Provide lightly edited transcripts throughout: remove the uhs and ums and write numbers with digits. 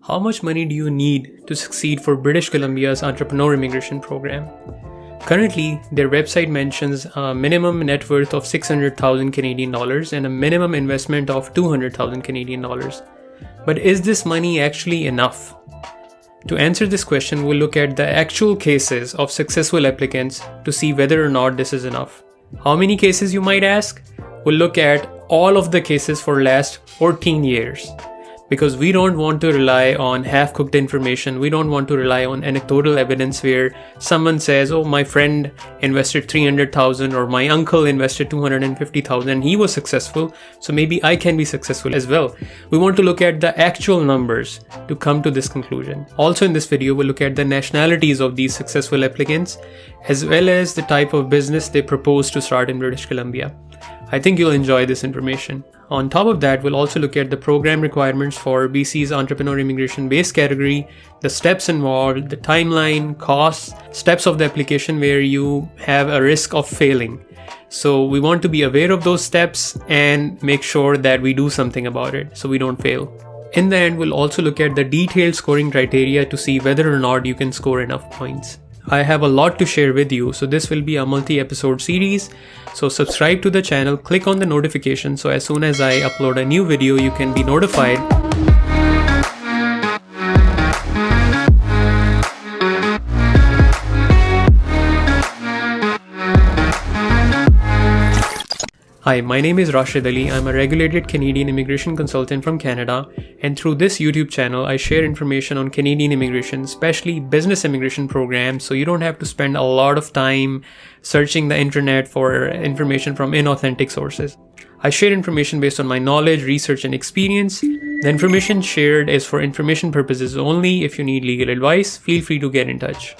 How much money do you need to succeed for British Columbia's entrepreneur immigration program? Currently, their website mentions a minimum net worth of 600,000 Canadian dollars and a minimum investment of 200,000 Canadian dollars. But is this money actually enough? To answer this question, we'll look at the actual cases of successful applicants to see whether or not this is enough. How many cases, you might ask? We'll look at all of the cases for last 14 years. Because we don't want to rely on half-cooked information. We don't want to rely on anecdotal evidence where someone says, oh, my friend invested 300,000 or my uncle invested 250,000 and he was successful, so maybe I can be successful as well. We want to look at the actual numbers to come to this conclusion. Also in this video, we'll look at the nationalities of these successful applicants as well as the type of business they propose to start in British Columbia. I think you'll enjoy this information. On top of that, we'll also look at the program requirements for BC's entrepreneur immigration base category, the steps involved, the timeline, costs, steps of the application where you have a risk of failing. So we want to be aware of those steps and make sure that we do something about it so we don't fail. In the end, we'll also look at the detailed scoring criteria to see whether or not you can score enough points. I have a lot to share with you, so this will be a multi-episode series. So subscribe to the channel, click on the notification so as soon as I upload a new video, you can be notified. Hi, my name is Rashid Ali. I'm a regulated Canadian immigration consultant from Canada, and through this YouTube channel, I share information on Canadian immigration, especially business immigration programs, so you don't have to spend a lot of time searching the internet for information from inauthentic sources. I share information based on my knowledge, research, and experience. The information shared is for information purposes only. If you need legal advice, feel free to get in touch.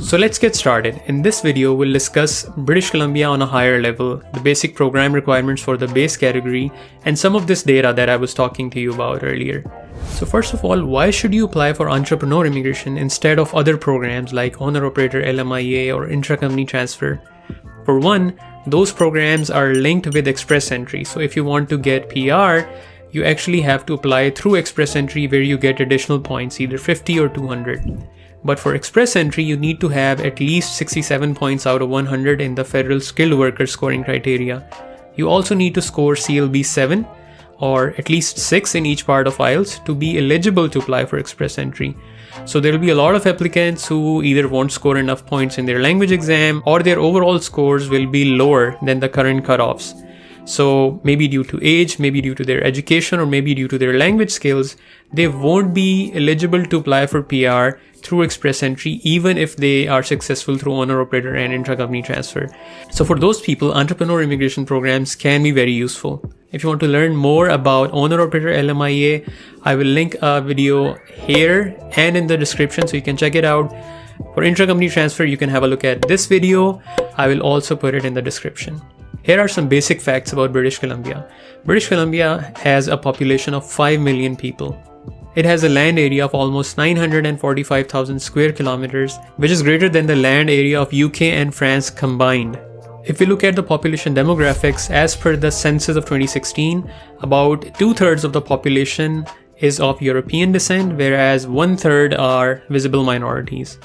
So let's get started. In this video, we'll discuss British Columbia on a higher level, the basic program requirements for the base category, and some of this data that I was talking to you about earlier. So first of all, why should you apply for entrepreneur immigration instead of other programs like owner-operator LMIA or intra-company transfer? For one, those programs are linked with express entry. So if you want to get PR, you actually have to apply through express entry where you get additional points, either 50 or 200. But for express entry, you need to have at least 67 points out of 100 in the federal skilled worker scoring criteria. You also need to score CLB 7 or at least 6 in each part of IELTS to be eligible to apply for express entry. So there will be a lot of applicants who either won't score enough points in their language exam or their overall scores will be lower than the current cutoffs. So maybe due to age, maybe due to their education, or maybe due to their language skills, they won't be eligible to apply for PR through express entry, even if they are successful through owner-operator and intra-company transfer. So for those people, entrepreneur immigration programs can be very useful. If you want to learn more about owner-operator LMIA, I will link a video here and in the description so you can check it out. For intra-company transfer, you can have a look at this video. I will also put it in the description. Here are some basic facts about British Columbia. British Columbia has a population of 5 million people. It has a land area of almost 945,000 square kilometers, which is greater than the land area of UK and France combined. If we look at the population demographics, as per the census of 2016, about 2/3 of the population is of European descent, whereas 1/3 are visible minorities.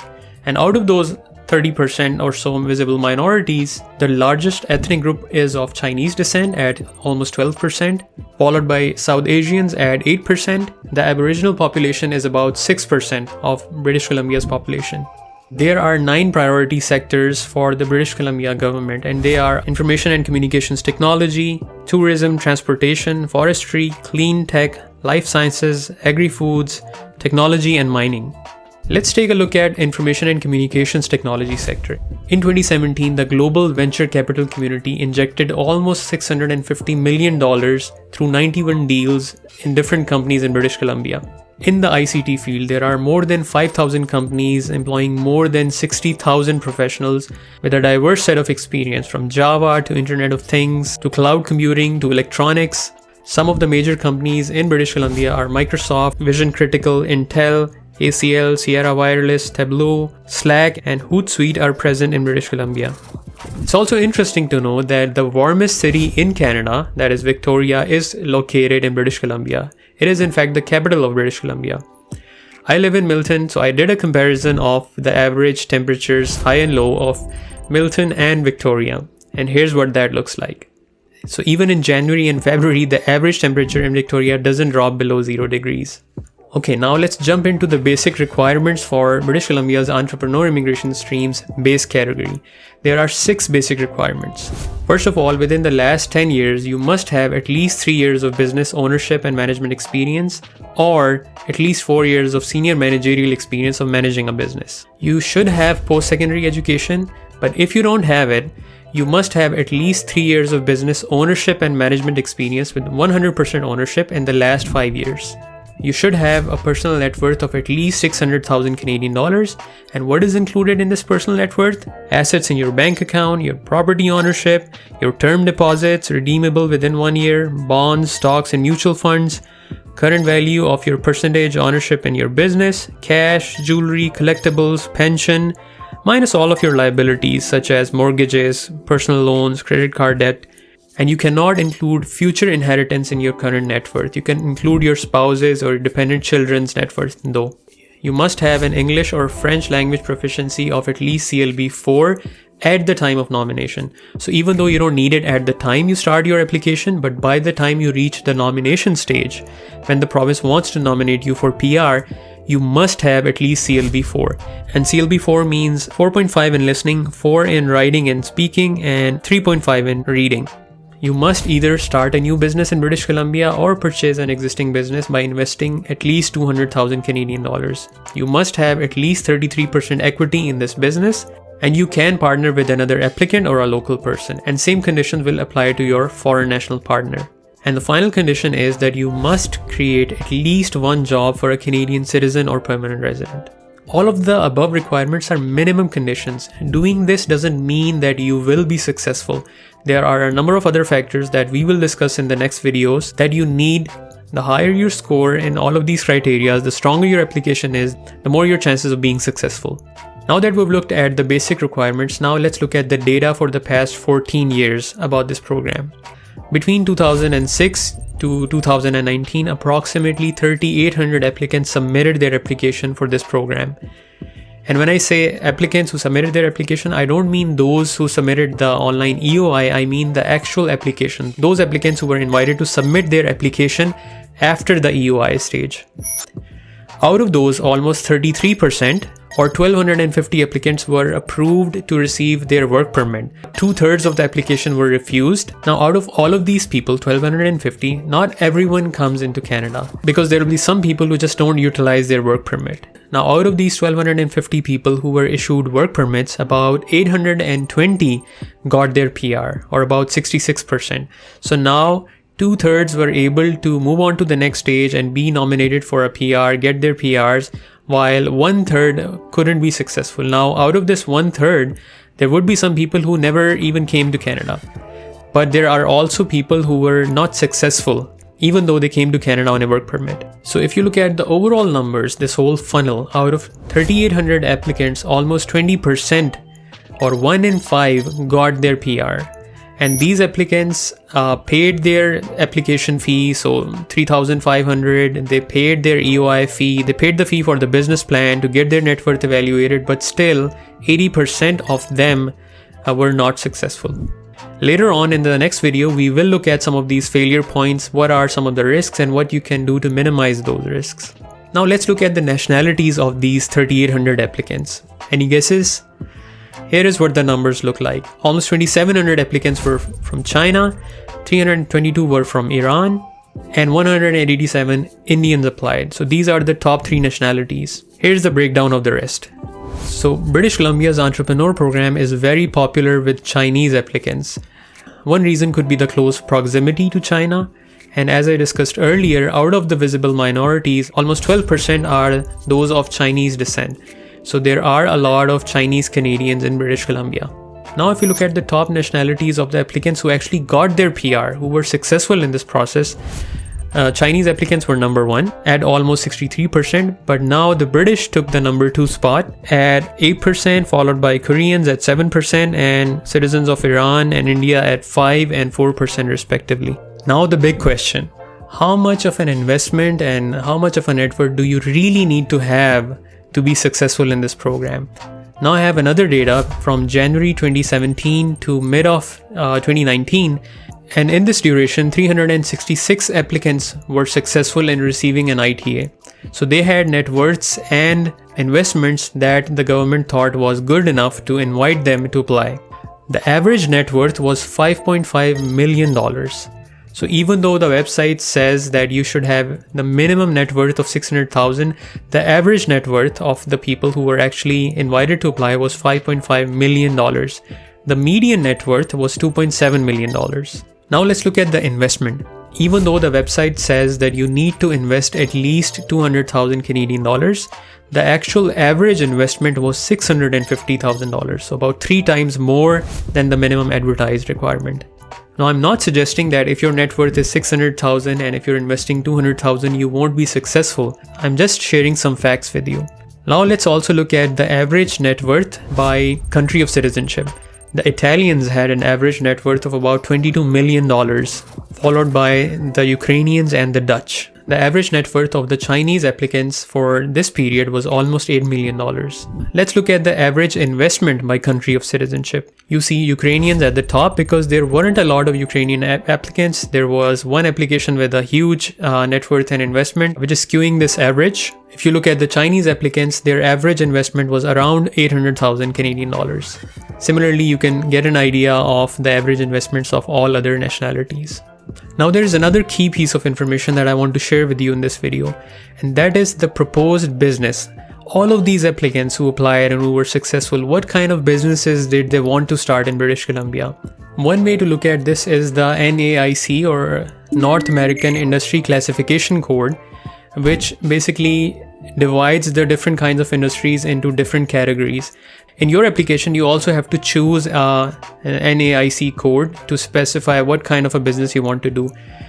And out of those 30% or so visible minorities, the largest ethnic group is of Chinese descent at almost 12%, followed by South Asians at 8%. The Aboriginal population is about 6% of British Columbia's population. There are 9 priority sectors for the British Columbia government, and they are information and communications technology, tourism, transportation, forestry, clean tech, life sciences, agri-foods, technology, and mining. Let's take a look at information and communications technology sector. In 2017, the global venture capital community injected almost $650 million through 91 deals in different companies in British Columbia. In the ICT field, there are more than 5,000 companies employing more than 60,000 professionals with a diverse set of experience, from Java to Internet of Things to cloud computing to electronics. Some of the major companies in British Columbia are Microsoft, Vision Critical, Intel, ACL, Sierra Wireless, Tableau, Slack, and Hootsuite are present in British Columbia. It's also interesting to know that the warmest city in Canada, that is Victoria, is located in British Columbia. It is in fact the capital of British Columbia. I live in Milton, so I did a comparison of the average temperatures, high and low, of Milton and Victoria. And here's what that looks like. So even in January and February, the average temperature in Victoria doesn't drop below 0 degrees. Okay, now let's jump into the basic requirements for British Columbia's entrepreneur immigration stream's base category. There are 6 basic requirements. First of all, within the last 10 years, you must have at least 3 years of business ownership and management experience, or at least 4 years of senior managerial experience of managing a business. You should have post-secondary education, but if you don't have it, you must have at least 3 years of business ownership and management experience with 100% ownership in the last 5 years. You should have a personal net worth of at least 600,000 Canadian dollars. And what is included in this personal net worth? Assets in your bank account, your property ownership, your term deposits redeemable within 1 year, bonds, stocks, and mutual funds, current value of your percentage ownership in your business, cash, jewelry, collectibles, pension, minus all of your liabilities such as mortgages, personal loans, credit card debt. And you cannot include future inheritance in your current net worth. You can include your spouse's or dependent children's net worth though. You must have an English or French language proficiency of at least CLB 4 at the time of nomination. So even though you don't need it at the time you start your application, but by the time you reach the nomination stage, when the province wants to nominate you for PR, you must have at least CLB 4. And CLB 4 means 4.5 in listening, 4 in writing and speaking, and 3.5 in reading. You must either start a new business in British Columbia or purchase an existing business by investing at least 200,000 Canadian dollars. You must have at least 33% equity in this business, and you can partner with another applicant or a local person, and same conditions will apply to your foreign national partner. And the final condition is that you must create at least one job for a Canadian citizen or permanent resident. All of the above requirements are minimum conditions. Doing this doesn't mean that you will be successful. There are a number of other factors that we will discuss in the next videos that you need. The higher your score in all of these criteria, the stronger your application is, the more your chances of being successful. Now that we've looked at the basic requirements, now let's look at the data for the past 14 years about this program. Between 2006 to 2019, approximately 3,800 applicants submitted their application for this program. And when I say applicants who submitted their application, I don't mean those who submitted the online EOI, I mean the actual application. Those applicants who were invited to submit their application after the EOI stage. Out of those, almost 33%, or 1,250 applicants were approved to receive their work permit. 2/3 of the application were refused. Now, out of all of these people, 1,250, not everyone comes into Canada because there will be some people who just don't utilize their work permit. Now, out of these 1,250 people who were issued work permits, about 820 got their PR, or about 66%. So now, 2/3 were able to move on to the next stage and be nominated for a PR, get their PRs, while 1/3 couldn't be successful. Now, out of this 1/3, there would be some people who never even came to Canada. But there are also people who were not successful, even though they came to Canada on a work permit. So if you look at the overall numbers, this whole funnel, out of 3,800 applicants, almost 20%, or 1 in 5, got their PR. And these applicants paid their application fee, so $3,500. They paid their EOI fee. They paid the fee for the business plan to get their net worth evaluated, but still 80% of them were not successful. Later on in the next video, we will look at some of these failure points, what are some of the risks, and what you can do to minimize those risks. Now let's look at the nationalities of these 3,800 applicants. Any guesses? Here is what the numbers look like. Almost 2,700 applicants were from China, 322 were from Iran, and 187 Indians applied. So these are the top 3 nationalities. Here's the breakdown of the rest. So British Columbia's entrepreneur program is very popular with Chinese applicants. One reason could be the close proximity to China. And as I discussed earlier, out of the visible minorities, almost 12% are those of Chinese descent. So there are a lot of Chinese Canadians in British Columbia. Now, if you look at the top nationalities of the applicants who actually got their PR, who were successful in this process, Chinese applicants were number 1 at almost 63%, but now the British took the number 2 spot at 8%, followed by Koreans at 7%, and citizens of Iran and India at 5 and 4% respectively. Now the big question, how much of an investment and how much of a net worth do you really need to have to be successful in this program? Now I have another data from January 2017 to mid of 2019, and in this duration 366 applicants were successful in receiving an ITA. So they had net worths and investments that the government thought was good enough to invite them to apply. The average net worth was $5.5 million. So even though the website says that you should have the minimum net worth of $600,000, the average net worth of the people who were actually invited to apply was $5.5 million. The median net worth was $2.7 million. Now let's look at the investment. Even though the website says that you need to invest at least 200,000 Canadian dollars, the actual average investment was $650,000, so about 3 times more than the minimum advertised requirement. Now I'm not suggesting that if your net worth is 600,000 and if you're investing 200,000 you won't be successful. I'm just sharing some facts with you. Now let's also look at the average net worth by country of citizenship. The Italians had an average net worth of about $22 million, followed by the Ukrainians and the Dutch. The average net worth of the Chinese applicants for this period was almost $8 million. Let's look at the average investment by country of citizenship. You see Ukrainians at the top because there weren't a lot of Ukrainian applicants. There was one application with a huge net worth and investment, which is skewing this average. If you look at the Chinese applicants, their average investment was around 800,000 Canadian dollars. Similarly, you can get an idea of the average investments of all other nationalities. Now there is another key piece of information that I want to share with you in this video, and that is the proposed business. All of these applicants who applied and who were successful, what kind of businesses did they want to start in British Columbia? One way to look at this is the NAIC, or North American Industry Classification Code, which basically divides the different kinds of industries into different categories. In your application, you also have to choose an NAIC code to specify what kind of a business you want to do.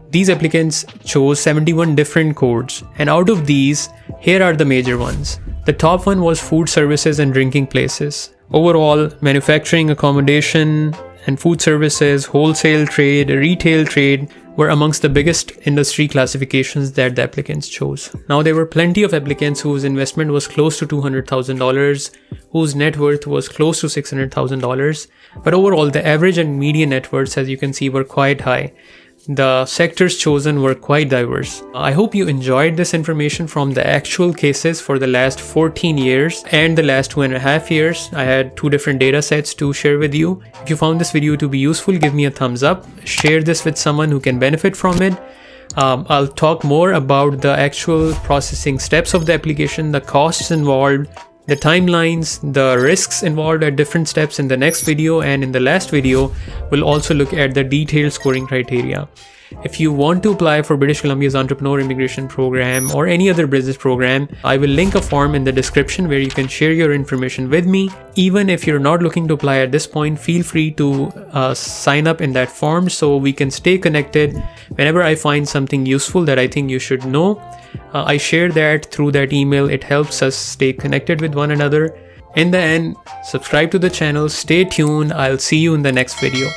These applicants chose 71 different codes, and out of these, here are the major ones. The top one was food services and drinking places. Overall, manufacturing, accommodation, and food services, wholesale trade, retail trade were amongst the biggest industry classifications that the applicants chose. Now there were plenty of applicants whose investment was close to $200,000, whose net worth was close to $600,000, but overall the average and median net worths, as you can see, were quite high. The sectors chosen were quite diverse. I hope you enjoyed this information from the actual cases for the last 14 years and the last 2.5 years. I had 2 different data sets to share with you. If you found this video to be useful, give me a thumbs up. Share this with someone who can benefit from it. I'll talk more about the actual processing steps of the application, the costs involved, the timelines, the risks involved at different steps in the next video, and in the last video, we'll also look at the detailed scoring criteria. If you want to apply for British Columbia's Entrepreneur Immigration Program or any other business program, I will link a form in the description where you can share your information with me. Even if you're not looking to apply at this point, feel free to sign up in that form so we can stay connected. Whenever I find something useful that I think you should know, I share that through that email. It helps us stay connected with one another. In the end, subscribe to the channel, stay tuned. I'll see you in the next video.